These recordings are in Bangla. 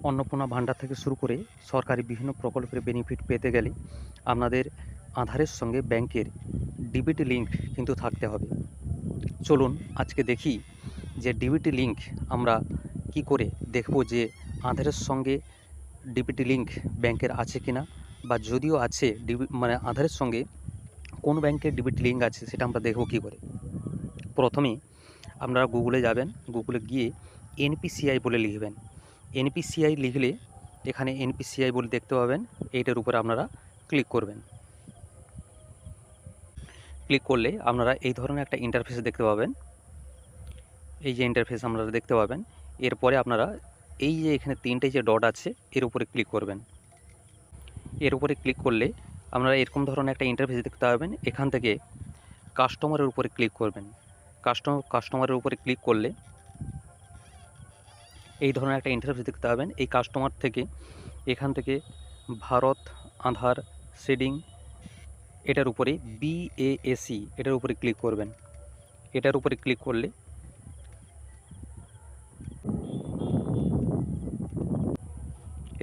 অন্নপূর্ণা ভাণ্ডার থেকে শুরু করে সরকারি বিভিন্ন প্রকল্পের বেনিফিট পেতে গেলে আপনাদের আধারের সঙ্গে ব্যাংকের ডিবিটি লিঙ্ক কিন্তু থাকতে হবে। চলুন আজকে দেখি যে ডিবিটি লিঙ্ক আমরা কি করে দেখব যে আধারের সঙ্গে ডিবিটি লিঙ্ক ব্যাংকের আছে কিনা, বা যদিও আছে আধারের সঙ্গে কোন ব্যাংকের ডিবিটি লিঙ্ক আছে সেটা আমরা দেখব কী করে। প্রথমেই আপনারা গুগলে যাবেন, গুগলে গিয়ে এনপিসিআই বলে লিখবেন। এনপিসিআই লিখলে এখানে এনপিসিআই বলে দেখতে পাবেন, এইটার উপরে আপনারা ক্লিক করবেন। ক্লিক করলে আপনারা এই ধরনের একটা ইন্টারফেস দেখতে পাবেন। এই যে ইন্টারফেস আপনারা দেখতে পাবেন, এরপরে আপনারা এই যে এখানে তিনটে যে ডট আছে এর উপরে ক্লিক করবেন। এর উপরে ক্লিক করলে আপনারা এরকম ধরনের একটা ইন্টারফেস দেখতে পাবেন। এখান থেকে কাস্টমারের উপরে ক্লিক করবেন। কাস্টমারের উপরে ক্লিক করলে এই ধরনের একটা ইন্টারফেস দেখতে পাবেন। এই কাস্টমার থেকে এখান থেকে ভারত আধার শেডিং এটার উপরে BASE এটার উপরে ক্লিক করবেন। এটার উপরে ক্লিক করলে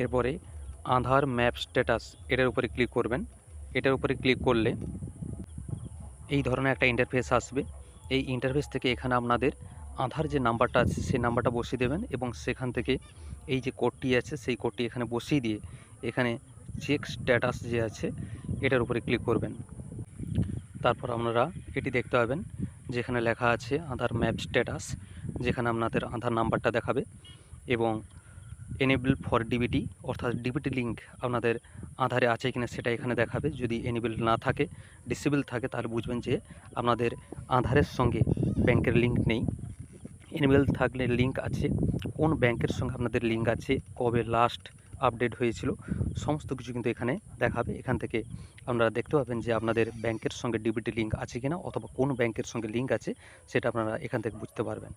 এরপরে আধার ম্যাপ স্ট্যাটাস এটার উপরে ক্লিক করবেন। এটার উপরে ক্লিক করলে এই ধরনের একটা ইন্টারফেস আসবে। এই ইন্টারফেস থেকে এখানে আপনাদের আধার যে নাম্বারটা আছে সেই নাম্বারটা বসিয়ে দেবেন এবং সেখান থেকে এই যে কোডটি আছে সেই কোডটি এখানে বসিয়ে দিয়ে এখানে চেক স্ট্যাটাস যে আছে এটার উপরে ক্লিক করবেন। তারপর আপনারা এটি দেখতে পাবেন যেখানে লেখা আছে আধার ম্যাপ স্ট্যাটাস, যেখানে আপনাদের আধার নাম্বারটা দেখাবে এবং এনেবল ফর ডিবিটি অর্থাৎ ডিবিটি লিঙ্ক আপনাদের আধারে আছে কিনা সেটা এখানে দেখাবে। যদি এনেবল না থাকে, ডিসেবল থাকে, তাহলে বুঝবেন যে আপনাদের আধারের সঙ্গে ব্যাংকের লিঙ্ক নেই। এনেবল থাকলে লিঙ্ক আছে, কোন ব্যাংকের সঙ্গে আপনাদের লিঙ্ক আছে, কবে লাস্ট আপডেট হয়েছিল, সমস্ত কিছু কিন্তু এখানে দেখাবে। এখান থেকে আপনারা দেখতে পাবেন যে আপনাদের ব্যাংকের সঙ্গে ডিবিটি লিঙ্ক আছে কিনা অথবা কোন ব্যাংকের সঙ্গে লিঙ্ক আছে সেটা আপনারা এখান থেকে বুঝতে পারবেন।